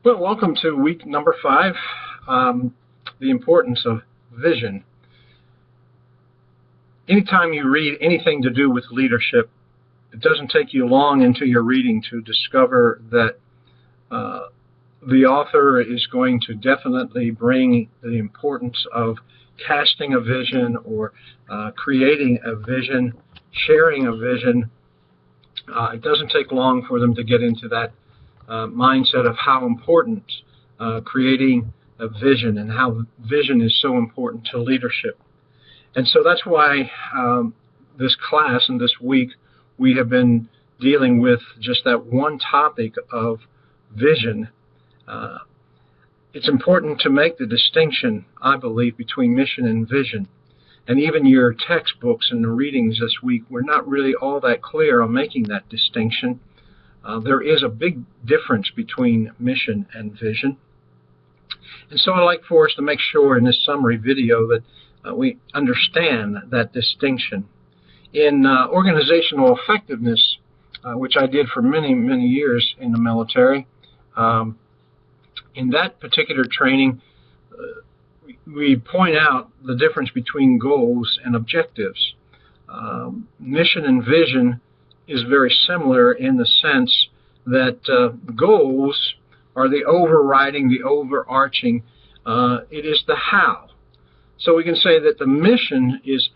Well, welcome to week number 5, the importance of vision. Anytime you read anything to do with leadership, it doesn't take you long into your reading to discover that the author is going to definitely bring the importance of casting a vision or creating a vision, sharing a vision. It doesn't take long for them to get into that mindset of how important creating a vision and how vision is so important to leadership. And so that's why this class and this week we have been dealing with just that one topic of vision. It's important to make the distinction, I believe, between mission and vision. And even your textbooks and the readings this week were not really all that clear on making that distinction. There is a big difference between mission and vision. And so I'd like for us to make sure in this summary video that we understand that distinction. In organizational effectiveness, which I did for many, many years in the military, in that particular training, we point out the difference between goals and objectives. Mission and vision is very similar in the sense that goals are the overriding, the overarching. It is the how. So we can say that the mission is,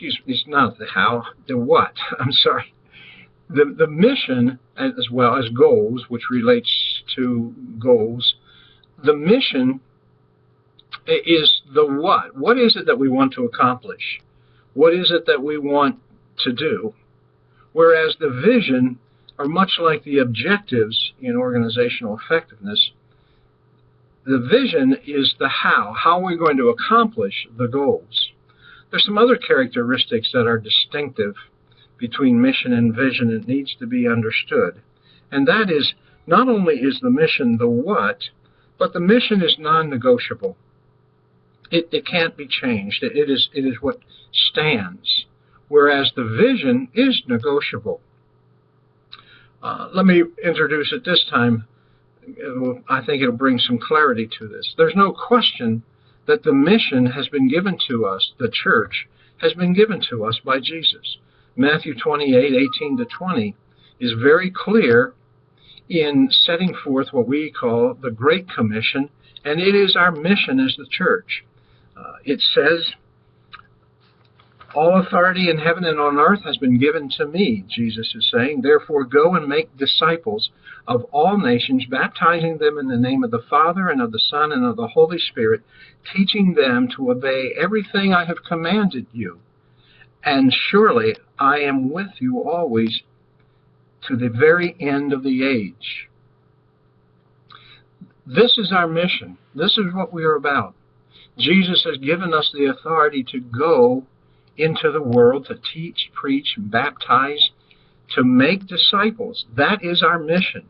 it's not the how, the what. I'm sorry. The mission, as well as goals, which relates to goals, the mission is the what. What is it that we want to accomplish? What is it that we want to do? Whereas the vision are much like the objectives in organizational effectiveness. The vision is the how. How are we going to accomplish the goals? There's some other characteristics that are distinctive between mission and vision that needs to be understood. And that is, not only is the mission the what, but the mission is non-negotiable. It can't be changed. It is what stands. Whereas the vision is negotiable. Let me introduce it this time. I think it'll bring some clarity to this. There's no question that the mission has been given to us, the church has been given to us by Jesus. Matthew 28:18-20 is very clear in setting forth what we call the Great Commission, and it is our mission as the church. It says, "All authority in heaven and on earth has been given to me," Jesus is saying. "Therefore go and make disciples of all nations, baptizing them in the name of the Father and of the Son and of the Holy Spirit, teaching them to obey everything I have commanded you. And surely I am with you always to the very end of the age." This is our mission. This is what we are about. Jesus has given us the authority to go into the world, to teach, preach, baptize, to make disciples. That is our mission.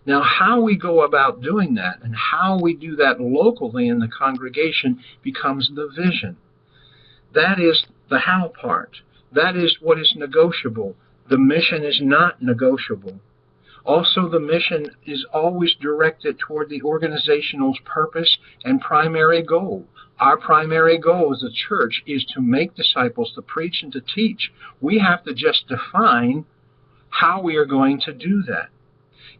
Now, how we go about doing that and how we do that locally in the congregation becomes the vision. That is the how part. That is what is negotiable. The mission is not negotiable. Also, the mission is always directed toward the organizational's purpose and primary goal. Our primary goal as a church is to make disciples, to preach and to teach. We have to just define how we are going to do that.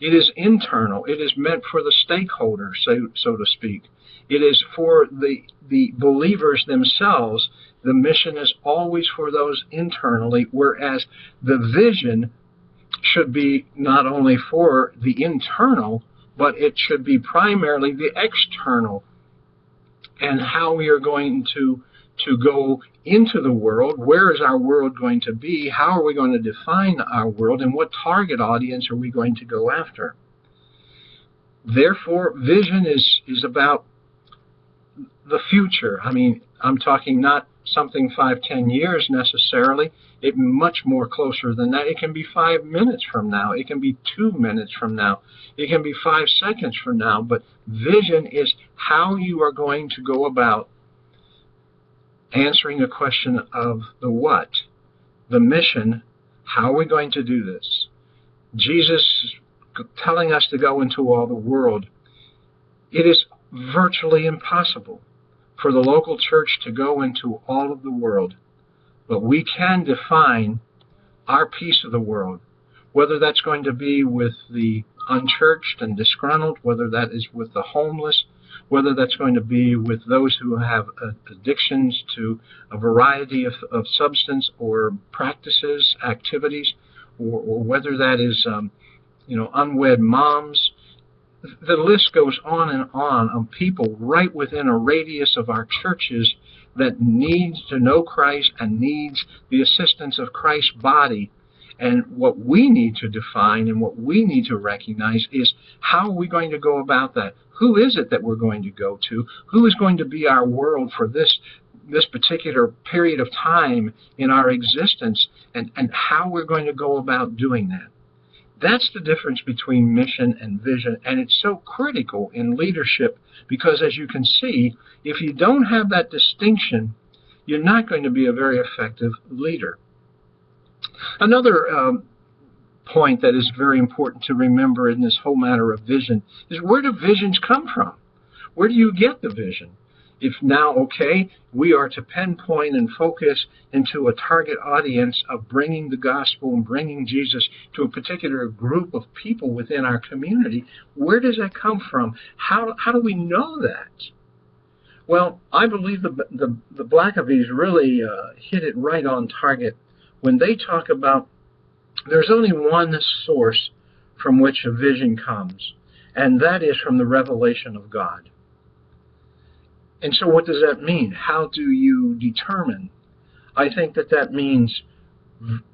It is internal. It is meant for the stakeholders, so to speak. It is for the believers themselves. The mission is always for those internally, whereas the vision should be not only for the internal, but it should be primarily the external. And how we are going to go into the world. Where is our world going to be? How are we going to define our world? And what target audience are we going to go after? Therefore, vision is about the future. I mean, I'm talking not something 5-10 years necessarily. It much more closer than that. It can be 5 minutes from now. It can be 2 minutes from now. It can be 5 seconds from now. But vision is how you are going to go about answering the question of the what, the mission. How are we going to do this? Jesus telling us to go into all the world It is virtually impossible for the local church to go into all of the world, but we can define our piece of the world, whether that's going to be with the unchurched and disgruntled, whether that is with the homeless, whether that's going to be with those who have addictions to a variety of substance or practices, activities, or whether that is unwed moms. The list goes on and on of people right within a radius of our churches that needs to know Christ and needs the assistance of Christ's body. And what we need to define and what we need to recognize is, how are we going to go about that? Who is it that we're going to go to? Who is going to be our world for this particular period of time in our existence, and how we're going to go about doing that? That's the difference between mission and vision, and it's so critical in leadership because, as you can see, if you don't have that distinction, you're not going to be a very effective leader. Another point that is very important to remember in this whole matter of vision is, where do visions come from? Where do you get the vision? If now, okay, we are to pinpoint and focus into a target audience of bringing the gospel and bringing Jesus to a particular group of people within our community, where does that come from? How do we know that? Well, I believe the Blackabees really hit it right on target when they talk about there's only one source from which a vision comes, and that is from the revelation of God. And so what does that mean? How do you determine? I think that means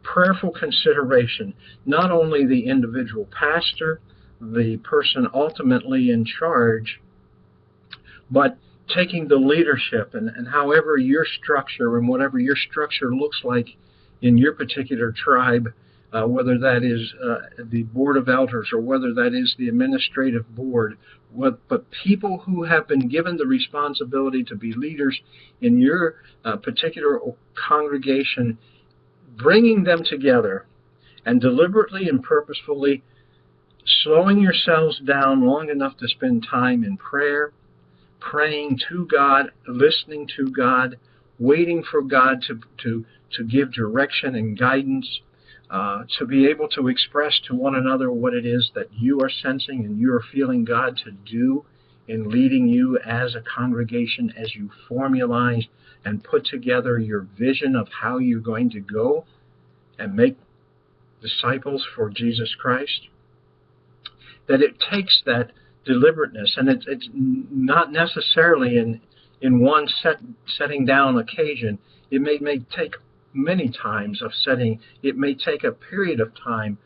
prayerful consideration, not only the individual pastor, the person ultimately in charge, but taking the leadership and however your structure and whatever your structure looks like in your particular tribe, whether that is the board of elders or whether that is the administrative board, but people who have been given the responsibility to be leaders in your particular congregation, bringing them together and deliberately and purposefully slowing yourselves down long enough to spend time in prayer, praying to God, listening to God, waiting for God to give direction and guidance, to be able to express to one another what it is that you are sensing and you are feeling God to do in leading you as a congregation as you formalize and put together your vision of how you're going to go and make disciples for Jesus Christ. That it takes that deliberateness, and it's not necessarily in one setting down occasion. It may take many times of setting. It may take a period of time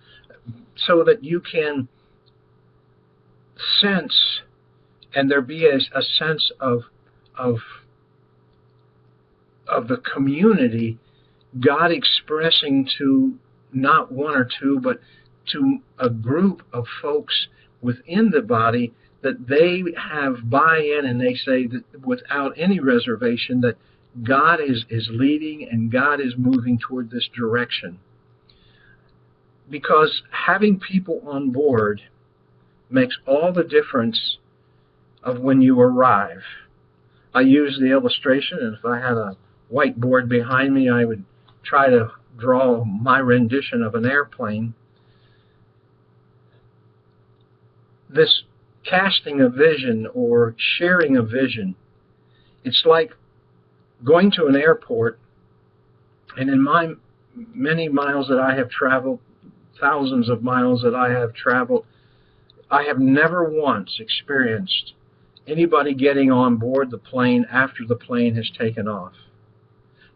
so that you can sense and there be a sense of the community, God expressing to not one or two, but to a group of folks within the body, that they have buy-in and they say that without any reservation that God is leading and God is moving toward this direction. Because having people on board makes all the difference of when you arrive. I use the illustration, and if I had a whiteboard behind me, I would try to draw my rendition of an airplane. This casting a vision or sharing a vision, it's like going to an airport, and in my many miles that I have traveled, thousands of miles that I have traveled, I have never once experienced anybody getting on board the plane after the plane has taken off.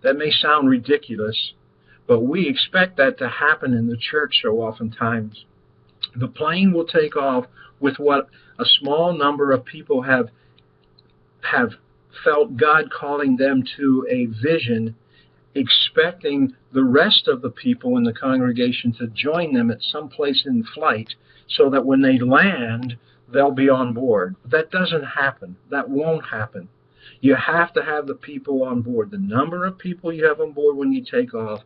That may sound ridiculous, but we expect that to happen in the church so oftentimes. The plane will take off with what a small number of people have felt God calling them to a vision, expecting the rest of the people in the congregation to join them at some place in flight so that when they land, they'll be on board. That doesn't happen. That won't happen. You have to have the people on board. The number of people you have on board when you take off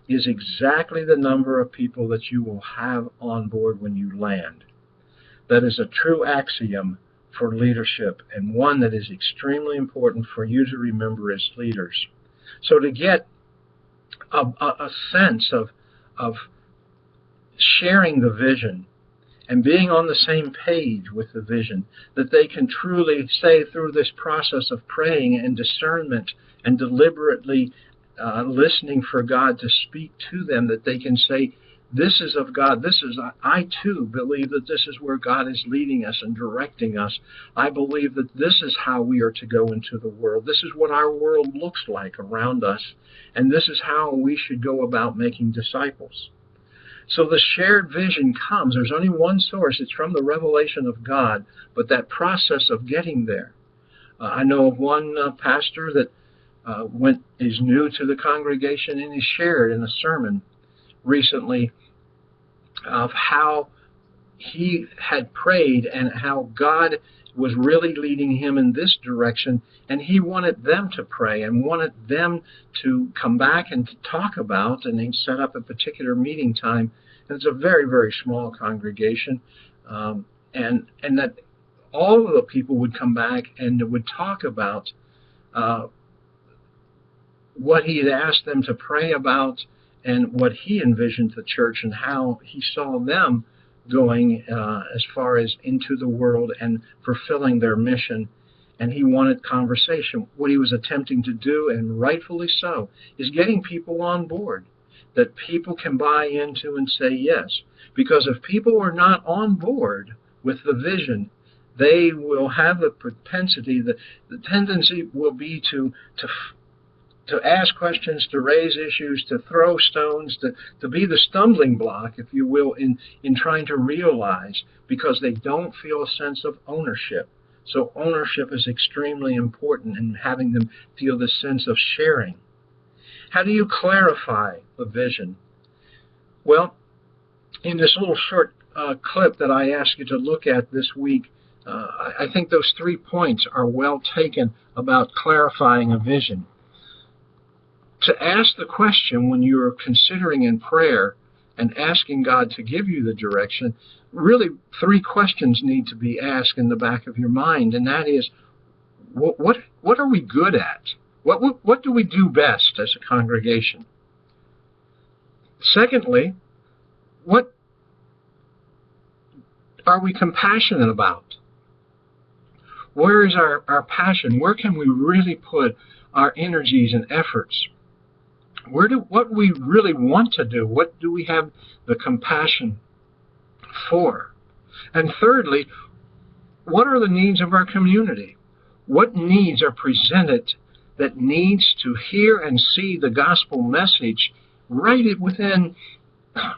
is exactly the number of people that you will have on board when you land. That is a true axiom for leadership, and one that is extremely important for you to remember as leaders. So to get a sense of sharing the vision and being on the same page with the vision, that they can truly say through this process of praying and discernment and deliberately listening for God to speak to them, that they can say, this is of God. I too believe that this is where God is leading us and directing us. I believe that this is how we are to go into the world. This is what our world looks like around us, and this is how we should go about making disciples. So the shared vision comes. There's only one source. It's from the revelation of God, but that process of getting there. I know of one pastor that is new to the congregation, and he shared in a sermon recently of how he had prayed and how God was really leading him in this direction, and he wanted them to pray and wanted them to come back and to talk about, and he set up a particular meeting time. And it's a very, very small congregation, and that all of the people would come back and would talk about what he had asked them to pray about and what he envisioned the church and how he saw them going as far as into the world and fulfilling their mission. And he wanted conversation. What he was attempting to do, and rightfully so, is getting people on board, that people can buy into and say yes. Because if people are not on board with the vision, they will have the propensity, the tendency will be to ask questions, to raise issues, to throw stones, to be the stumbling block, if you will, in trying to realize, because they don't feel a sense of ownership. So ownership is extremely important in having them feel the sense of sharing. How do you clarify the vision? Well, in this little short clip that I asked you to look at this week, I think those 3 points are well taken about clarifying a vision. To ask the question when you're considering in prayer and asking God to give you the direction, really 3 questions need to be asked in the back of your mind, and that is, what are we good at? What do we do best as a congregation? Secondly, what are we compassionate about? Where is our passion? Where can we really put our energies and efforts? What we really want to do? What do we have the compassion for? And thirdly, what are the needs of our community? What needs are presented that needs to hear and see the gospel message right within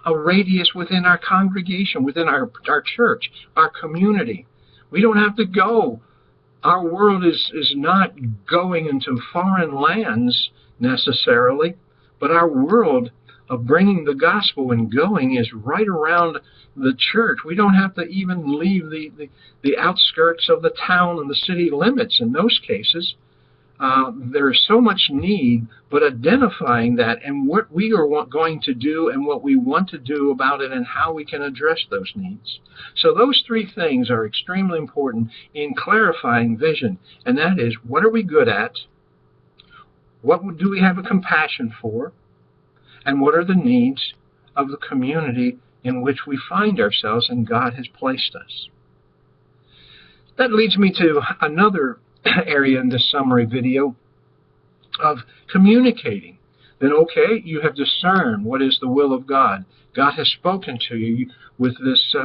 a radius within our congregation, within our church, our community? We don't have to go. Our world is not going into foreign lands necessarily, but our world of bringing the gospel and going is right around the church. We don't have to even leave the outskirts of the town and the city limits in those cases. There is so much need, but identifying that and what we are going to do and what we want to do about it and how we can address those needs. So those 3 things are extremely important in clarifying vision, and that is, what are we good at? What do we have a compassion for? And what are the needs of the community in which we find ourselves and God has placed us? That leads me to another area in this summary video of communicating. Then, okay, you have discerned what is the will of God. God has spoken to you with this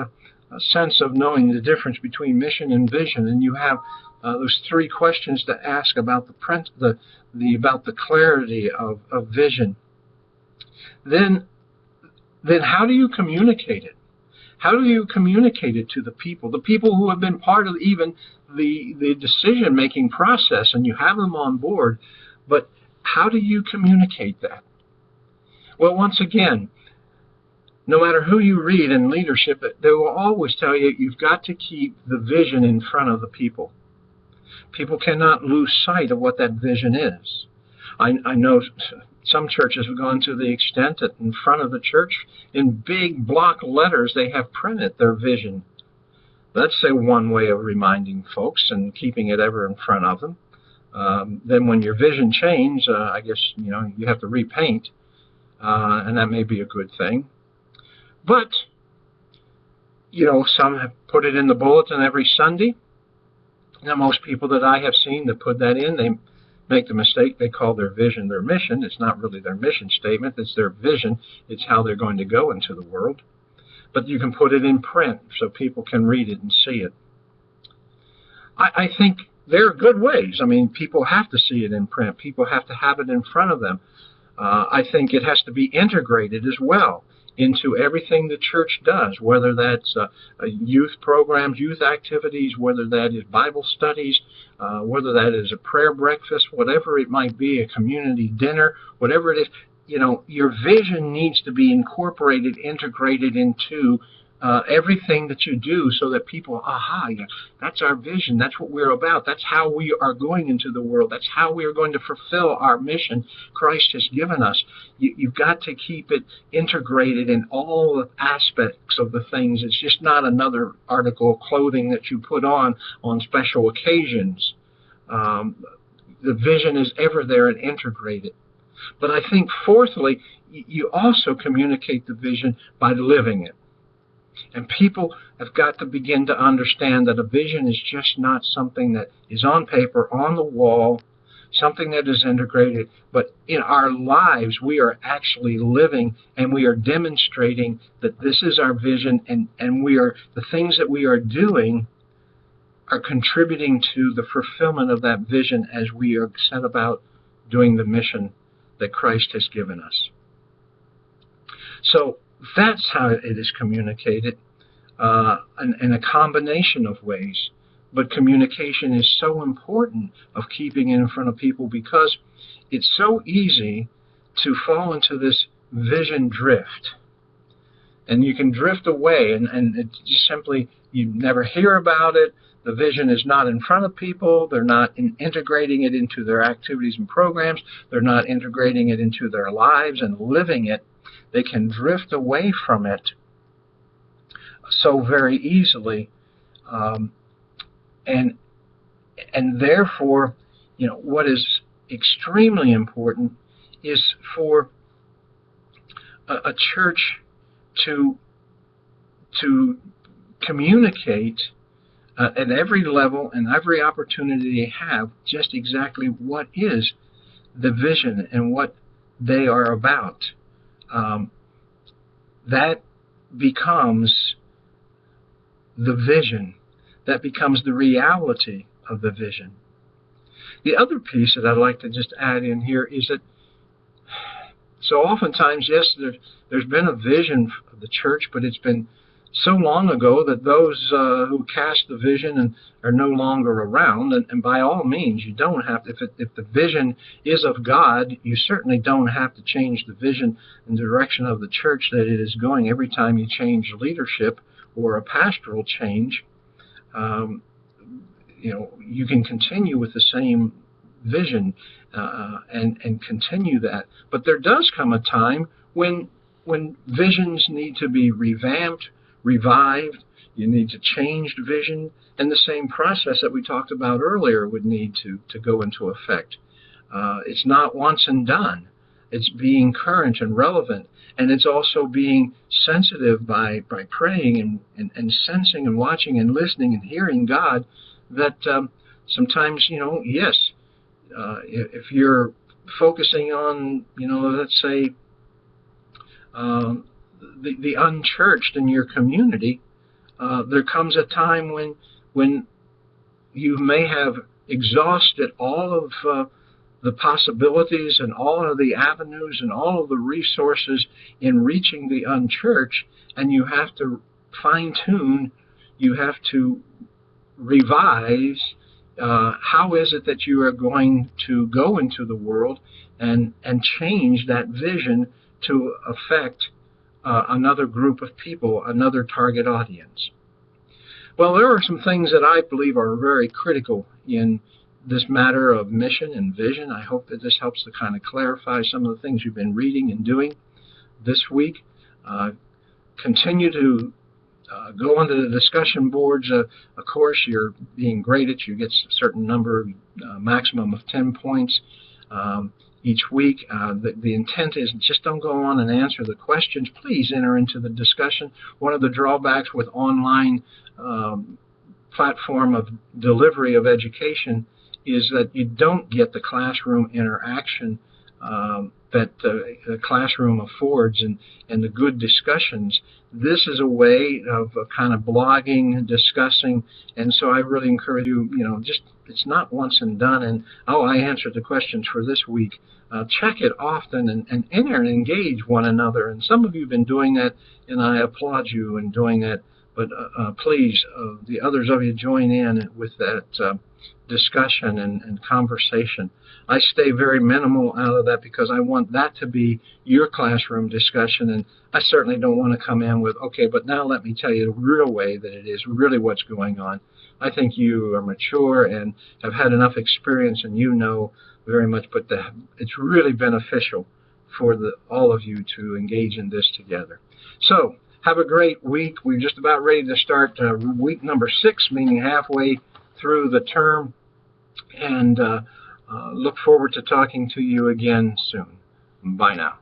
sense of knowing the difference between mission and vision, and you have those 3 questions to ask about about the clarity of vision. Then how do you communicate it? How do you communicate it to the people who have been part of even the decision-making process, and you have them on board, but how do you communicate that? Well, once again, no matter who you read in leadership, they will always tell you you've got to keep the vision in front of the people. People cannot lose sight of what that vision is. I know some churches have gone to the extent that in front of the church, in big block letters, they have printed their vision. That's one way of reminding folks and keeping it ever in front of them. Then when your vision changes, I guess, you have to repaint, and that may be a good thing. But, some have put it in the bulletin every Sunday. Now, most people that I have seen that put that in, they make the mistake. They call their vision their mission. It's not really their mission statement. It's their vision. It's how they're going to go into the world. But you can put it in print so people can read it and see it. I think there are good ways. I mean, people have to see it in print. People have to have it in front of them. I think it has to be integrated as well into everything the church does, whether that's youth programs, youth activities, whether that is Bible studies, whether that is a prayer breakfast, whatever it might be, a community dinner, whatever it is. Your vision needs to be incorporated, integrated into everything that you do, so that people, that's our vision. That's what we're about. That's how we are going into the world. That's how we are going to fulfill our mission Christ has given us. You've got to keep it integrated in all aspects of the things. It's just not another article of clothing that you put on special occasions. The vision is ever there and integrated. But I think, fourthly, you also communicate the vision by living it. And people have got to begin to understand that a vision is just not something that is on paper, on the wall, something that is integrated, but in our lives we are actually living, and we are demonstrating that this is our vision, and the things that we are doing are contributing to the fulfillment of that vision as we are set about doing the mission that Christ has given us. So that's how it is communicated, in a combination of ways. But communication is so important of keeping it in front of people, because it's so easy to fall into this vision drift. And you can drift away, and it just simply, you never hear about it. The vision is not in front of people. They're not integrating it into their activities and programs. They're not integrating it into their lives and living it. They can drift away from it so very easily. And therefore, what is extremely important is for a church to communicate at every level and every opportunity they have just exactly what is the vision and what they are about. That becomes the vision. That becomes the reality of the vision. The other piece that I'd like to just add in here is that so oftentimes, yes, there's been a vision of the church, but it's been so long ago that those who cast the vision are no longer around. And by all means, you don't have to, if the vision is of God, you certainly don't have to change the vision and direction of the church that it is going every time you change leadership or a pastoral change. You can continue with the same vision and continue that. But there does come a time when visions need to be revamped, revived. You need to change the vision, and the same process that we talked about earlier would need to go into effect. It's not once and done. It's being current and relevant, and it's also being sensitive by praying and sensing and watching and listening and hearing God, that sometimes, yes, if you're focusing on, let's say, the unchurched in your community, there comes a time when you may have exhausted all of the possibilities and all of the avenues and all of the resources in reaching the unchurched, and you have to fine-tune, you have to revise how is it that you are going to go into the world and change that vision to affect another group of people, another target audience. Well, there are some things that I believe are very critical in this matter of mission and vision. I hope that this helps to kind of clarify some of the things you've been reading and doing this week. Continue to Go onto the discussion boards. Of course, you're being graded. You get a certain number, maximum of 10 points each week. The intent is just don't go on and answer the questions. Please enter into the discussion. One of the drawbacks with online platform of delivery of education is that you don't get the classroom interaction that the classroom affords and the good discussions. This is a way of kind of blogging, discussing, and so I really encourage you, just it's not once and done and, oh, I answered the questions for this week. Check it often and enter and engage one another. And some of you have been doing that, and I applaud you in doing that. But please, the others of you join in with that discussion and conversation. I stay very minimal out of that because I want that to be your classroom discussion, and I certainly don't want to come in with, okay, but now let me tell you the real way that it is, really what's going on. I think you are mature and have had enough experience, and you know very much, but it's really beneficial for all of you to engage in this together. So, have a great week. We're just about ready to start week number 6, meaning halfway through the term, and look forward to talking to you again soon. Bye now.